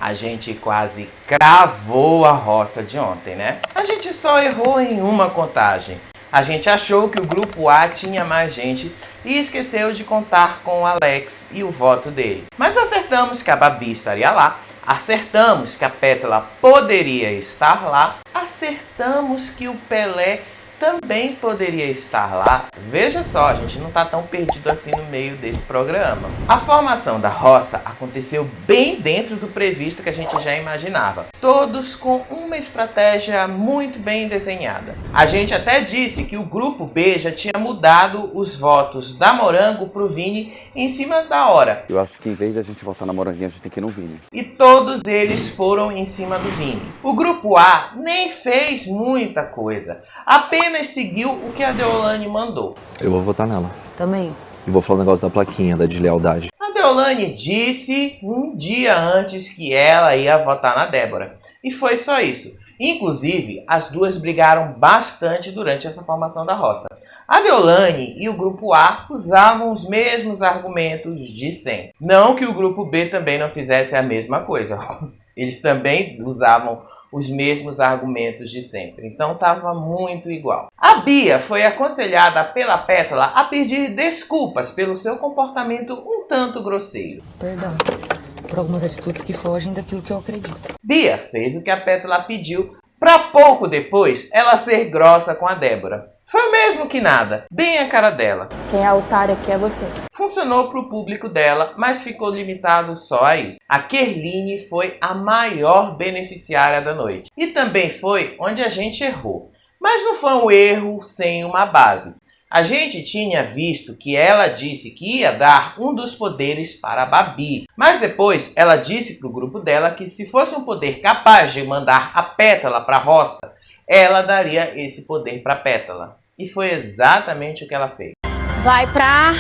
A gente quase cravou a roça de ontem, né? A gente só errou em uma contagem. A gente achou que o grupo A tinha mais gente e esqueceu de contar com o Alex e o voto dele. Mas acertamos que a Babi estaria lá, acertamos que a Pétala poderia estar lá, acertamos que o Pelé também poderia estar lá. Veja só, a gente não está tão perdido assim no meio desse programa. A formação da roça aconteceu bem dentro do previsto que a gente já imaginava. Todos com uma estratégia muito bem desenhada. A gente até disse que o grupo B já tinha mudado os votos da Morango pro Vini em cima da hora. Eu acho que em vez da gente votar na Moranguinha, a gente tem que ir no Vini. E todos eles foram em cima do Vini. O grupo A nem fez muita coisa. Apenas seguiu o que a Deolane mandou. Eu vou votar nela. Também. E vou falar o negócio da plaquinha, da deslealdade. A Deolane disse um dia antes que ela ia votar na Débora. E foi só isso. Inclusive, as duas brigaram bastante durante essa formação da roça. A Deolane e o grupo A usavam os mesmos argumentos de sempre. Não que o grupo B também não fizesse a mesma coisa. Eles também usavam os mesmos argumentos de sempre. Então estava muito igual. A Bia foi aconselhada pela Pétala a pedir desculpas pelo seu comportamento um tanto grosseiro. Perdão por algumas atitudes que fogem daquilo que eu acredito. Bia fez o que a Pétala pediu, para pouco depois ela ser grossa com a Débora. Foi o mesmo que nada, bem a cara dela. Quem é a otária aqui é você. Funcionou para o público dela, mas ficou limitado só a isso. A Kerline foi a maior beneficiária da noite. E também foi onde a gente errou. Mas não foi um erro sem uma base. A gente tinha visto que ela disse que ia dar um dos poderes para a Babi. Mas depois ela disse para o grupo dela que se fosse um poder capaz de mandar a Pétala para a roça, ela daria esse poder para a Pétala. E foi exatamente o que ela fez. Vai pra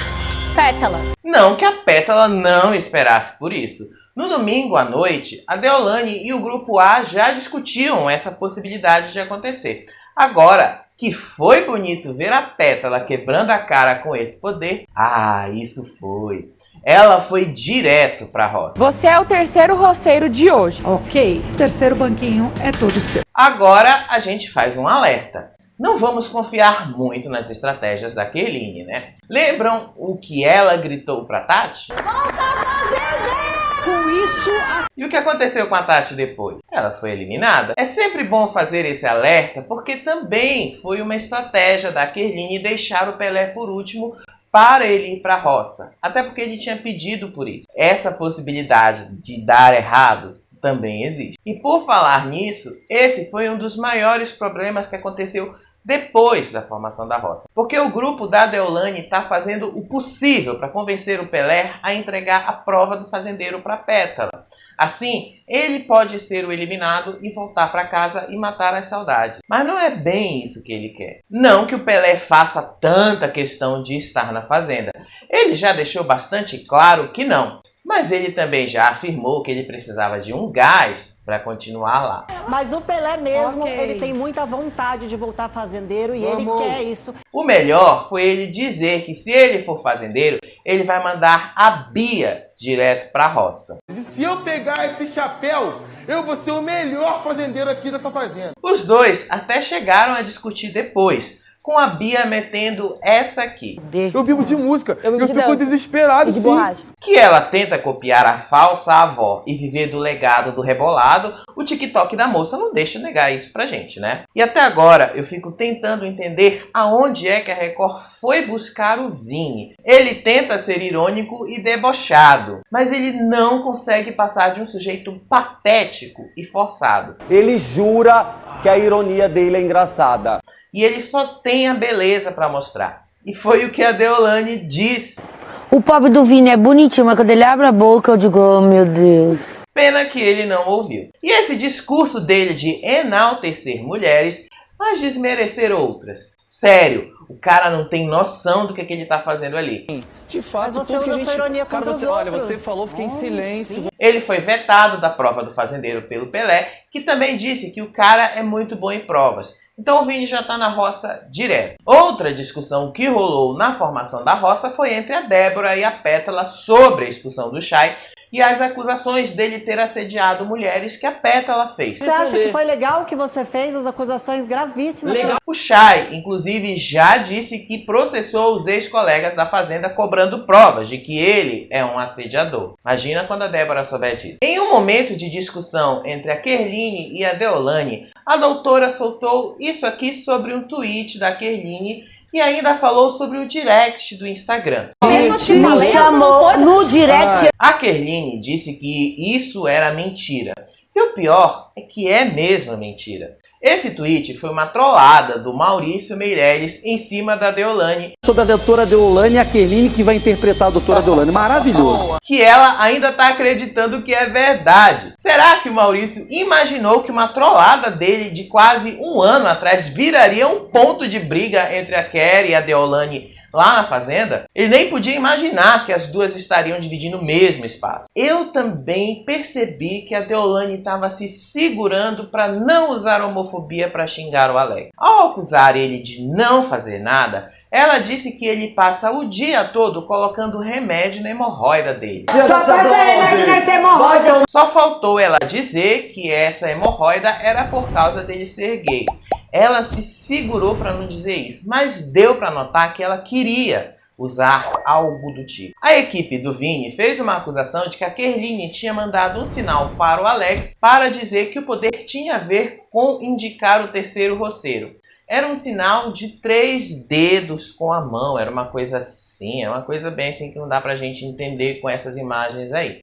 Pétala. Não que a Pétala não esperasse por isso. No domingo à noite, a Deolane e o grupo A já discutiam essa possibilidade de acontecer. Agora, que foi bonito ver a Pétala quebrando a cara com esse poder, isso foi. Ela foi direto para a roça. Você é o terceiro roceiro de hoje. Ok, o terceiro banquinho é todo seu. Agora a gente faz um alerta. Não vamos confiar muito nas estratégias da Kerline, né? Lembram o que ela gritou para Tati? Com isso, E o que aconteceu com a Tati depois? Ela foi eliminada. É sempre bom fazer esse alerta porque também foi uma estratégia da Kerline deixar o Pelé por último para ele ir para a roça. Até porque ele tinha pedido por isso. Essa possibilidade de dar errado também existe. E por falar nisso, esse foi um dos maiores problemas que aconteceu depois da formação da roça. Porque o grupo da Deolane está fazendo o possível para convencer o Pelé a entregar a prova do fazendeiro para a Pétala. Assim, ele pode ser o eliminado e voltar para casa e matar as saudades. Mas não é bem isso que ele quer. Não que o Pelé faça tanta questão de estar na fazenda. Ele já deixou bastante claro que não. Mas ele também já afirmou que ele precisava de um gás para continuar lá. Mas o Pelé mesmo, Ok. ele tem muita vontade de voltar fazendeiro e ele quer isso. O melhor foi ele dizer que se ele for fazendeiro, ele vai mandar a Bia direto para a roça. E se eu pegar esse chapéu, eu vou ser o melhor fazendeiro aqui dessa fazenda. Os dois até chegaram a discutir depois, com a Bia metendo essa aqui. Eu vivo de música, Eu vivo eu de fico dança. desesperado E de sim. borracha. Que ela tenta copiar a falsa avó e viver do legado do rebolado, o TikTok da moça não deixa negar isso pra gente, né? E até agora eu fico tentando entender aonde é que a Record foi buscar o Vini. Ele tenta ser irônico e debochado, mas ele não consegue passar de um sujeito patético e forçado. Ele jura que a ironia dele é engraçada. E ele só tem a beleza pra mostrar. E foi o que a Deolane disse. O pobre do Vini é bonitinho, mas quando ele abre a boca eu digo, oh meu Deus. Pena que ele não ouviu. E esse discurso dele de enaltecer mulheres, mas desmerecer outras. Sério, o cara não tem noção do que ele tá fazendo ali. De fato, Mas você tudo que usa a gente... sua ironia Cara, contra você, os olha, outros. você falou, fiquei em silêncio. Ele foi vetado da prova do fazendeiro pelo Pelé, que também disse que o cara é muito bom em provas. Então o Vini já tá na roça direto. Outra discussão que rolou na formação da roça foi entre a Débora e a Pétala sobre a expulsão do Chay e as acusações dele ter assediado mulheres que a Pétala fez. Você acha que foi legal o que você fez? As acusações gravíssimas. O Chay, inclusive, já disse que processou os ex-colegas da Fazenda cobrando provas de que ele é um assediador. Imagina quando a Débora souber disso. Em um momento de discussão entre a Kerline e a Deolane, a doutora soltou isso aqui sobre um tweet da Kerline e ainda falou sobre o direct do Instagram. Me chamou no direct. A Kerline disse que isso era mentira. E o pior é que é mesmo mentira. Esse tweet foi uma trollada do Maurício Meirelles em cima da Deolane. Sobre a doutora Deolane e a Kerline que vai interpretar a doutora Deolane. Maravilhoso. Que ela ainda está acreditando que é verdade. Será que o Maurício imaginou que uma trollada dele de quase um ano atrás viraria um ponto de briga entre a Kerry e a Deolane lá na Fazenda? Ele nem podia imaginar que as duas estariam dividindo o mesmo espaço. Eu também percebi que a Deolane estava se segurando para não usar homofobia para xingar o Alex. Ao acusar ele de não fazer nada, ela disse que ele passa o dia todo colocando remédio na hemorroida dele. Só passa remédio nessa hemorroida. Só faltou ela dizer que essa hemorroida era por causa dele ser gay. Ela se segurou para não dizer isso, mas deu para notar que ela queria usar algo do tipo. A equipe do Vini fez uma acusação de que a Kerline tinha mandado um sinal para o Alex para dizer que o poder tinha a ver com indicar o terceiro roceiro. Era um sinal de 3 dedos com a mão, era uma coisa assim, é uma coisa bem assim que não dá pra gente entender com essas imagens aí.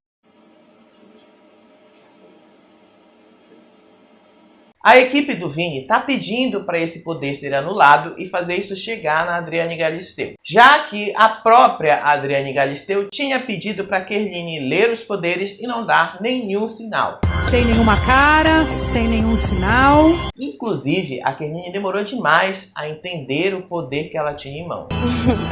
A equipe do Vini está pedindo para esse poder ser anulado e fazer isso chegar na Adriane Galisteu, já que a própria Adriane Galisteu tinha pedido para Kerline ler os poderes e não dar nenhum sinal. Sem nenhuma cara, sem nenhum sinal. Inclusive, a Kerline demorou demais a entender o poder que ela tinha em mão.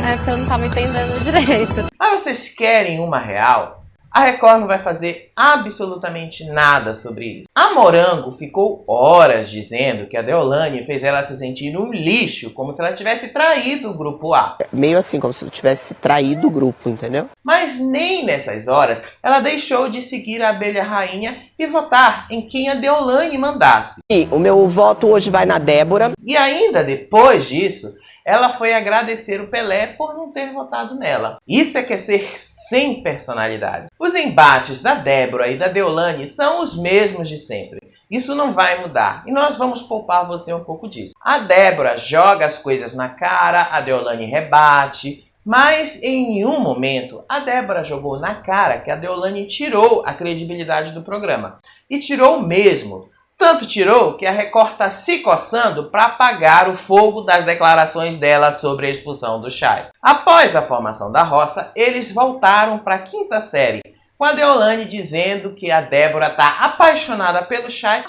É porque eu não tava entendendo direito. Mas vocês querem uma real? A Record não vai fazer absolutamente nada sobre isso. A Morango ficou horas dizendo que a Deolane fez ela se sentir um lixo, como se ela tivesse traído o grupo A. Meio assim, como se eu tivesse traído o grupo, entendeu? Mas nem nessas horas ela deixou de seguir a abelha rainha e votar em quem a Deolane mandasse. E o meu voto hoje vai na Débora. E ainda depois disso, ela foi agradecer o Pelé por não ter votado nela. Isso é que é ser sem personalidade. Os embates da Débora e da Deolane são os mesmos de sempre. Isso não vai mudar e nós vamos poupar você um pouco disso. A Débora joga as coisas na cara, a Deolane rebate, mas em nenhum momento a Débora jogou na cara que a Deolane tirou a credibilidade do programa. E tirou mesmo. Tanto tirou que a Record está se coçando para apagar o fogo das declarações dela sobre a expulsão do Chay. Após a formação da roça, eles voltaram para a 5ª série, com a Deolane dizendo que a Débora está apaixonada pelo Chay.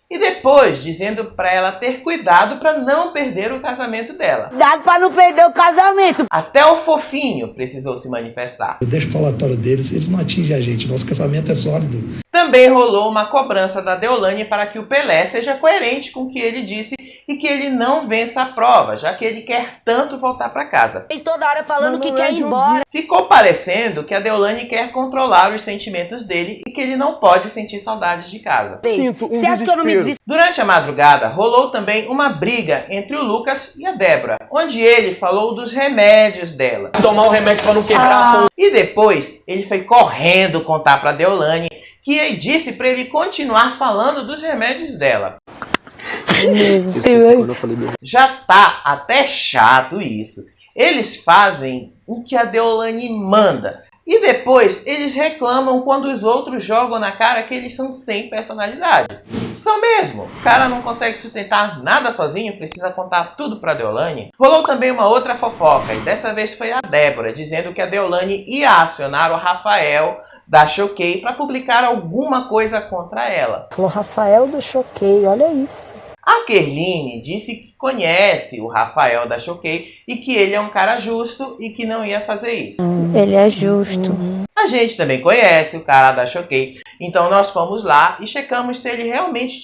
E depois dizendo para ela ter cuidado para não perder o casamento dela. Dado para não perder o casamento. Até o fofinho precisou se manifestar. Deixa o falatório deles, eles não atingem a gente. Nosso casamento é sólido. Também rolou uma cobrança da Deolane para que o Pelé seja coerente com o que ele disse e que ele não vença a prova, já que ele quer tanto voltar para casa. Toda hora falando que quer ir embora. Ficou parecendo que a Deolane quer controlar os sentimentos dele e que ele não pode sentir saudades de casa. Você acha que eu não me desisto? Durante a madrugada, rolou também uma briga entre o Lucas e a Débora, onde ele falou dos remédios dela. Tomar um remédio para não quebrar a E depois, ele foi correndo contar para Deolane que disse para ele continuar falando dos remédios dela. Já tá até chato isso. Eles fazem o que a Deolane manda. E depois eles reclamam quando os outros jogam na cara que eles são sem personalidade. São mesmo. O cara não consegue sustentar nada sozinho, precisa contar tudo pra Deolane. Rolou também uma outra fofoca, e dessa vez foi a Débora, dizendo que a Deolane ia acionar o Rafael da Choquei para publicar alguma coisa contra ela. Falou Rafael do Choquei, olha isso. A Kerline disse que conhece o Rafael da Choquei e que ele é um cara justo e que não ia fazer isso. Ele é justo. A gente também conhece o cara da Choquei, então nós fomos lá e checamos se ele realmente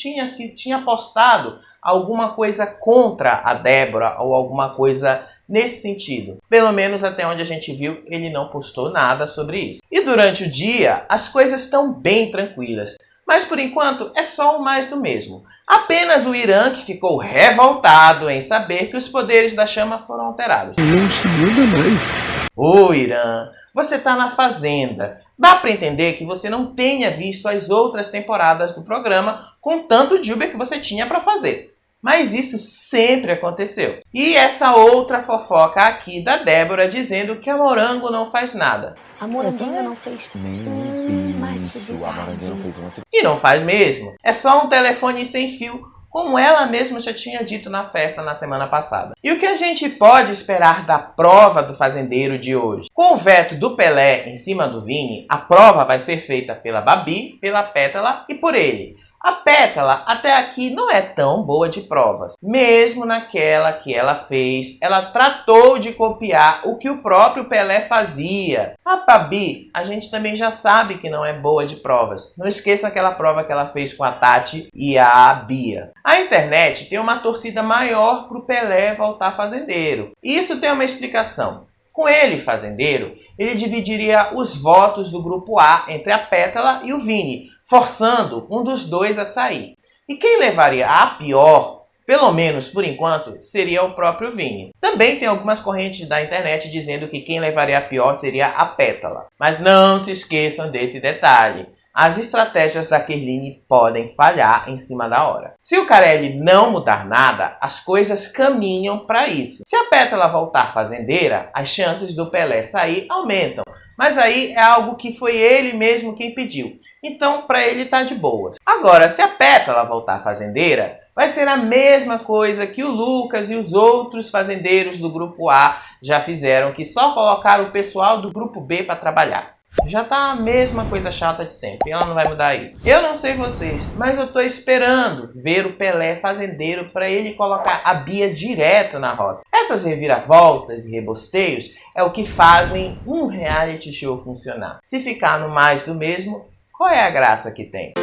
tinha postado alguma coisa contra a Débora ou alguma coisa nesse sentido. Pelo menos até onde a gente viu, ele não postou nada sobre isso. E durante o dia, as coisas estão bem tranquilas. Mas por enquanto é só o mais do mesmo. Apenas o Irã que ficou revoltado em saber que os poderes da chama foram alterados. Ô Irã, você tá na Fazenda. Dá pra entender que você não tenha visto as outras temporadas do programa com tanto de Uber que você tinha pra fazer. Mas isso sempre aconteceu. E essa outra fofoca aqui da Débora dizendo que a Morango não faz nada. A Moranguinho não fez uma atividade. E não faz mesmo. É só um telefone sem fio, como ela mesma já tinha dito na festa na semana passada. E o que a gente pode esperar da prova do fazendeiro de hoje? Com o veto do Pelé em cima do Vini, a prova vai ser feita pela Babi, pela Pétala e por ele. A Pétala até aqui não é tão boa de provas. Mesmo naquela que ela fez, ela tratou de copiar o que o próprio Pelé fazia. A Babi, a gente também já sabe que não é boa de provas. Não esqueça aquela prova que ela fez com a Tati e a Bia. A internet tem uma torcida maior para o Pelé voltar fazendeiro. E isso tem uma explicação. Com ele fazendeiro, ele dividiria os votos do grupo A entre a Pétala e o Vini, forçando um dos dois a sair. E quem levaria a pior, pelo menos por enquanto, seria o próprio Vini. Também tem algumas correntes da internet dizendo que quem levaria a pior seria a Pétala. Mas não se esqueçam desse detalhe. As estratégias da Kerline podem falhar em cima da hora. Se o Carelli não mudar nada, as coisas caminham para isso. Se a Pétala voltar fazendeira, as chances do Pelé sair aumentam. Mas aí é algo que foi ele mesmo quem pediu. Então, para ele tá de boa. Agora, se a Pétala voltar fazendeira, vai ser a mesma coisa que o Lucas e os outros fazendeiros do grupo A já fizeram, que só colocaram o pessoal do grupo B para trabalhar. Já tá a mesma coisa chata de sempre, ela não vai mudar isso. Eu não sei vocês, mas eu tô esperando ver o Pelé fazendeiro para ele colocar a Bia direto na roça. Essas reviravoltas e rebosteios é o que fazem um reality show funcionar. Se ficar no mais do mesmo, qual é a graça que tem?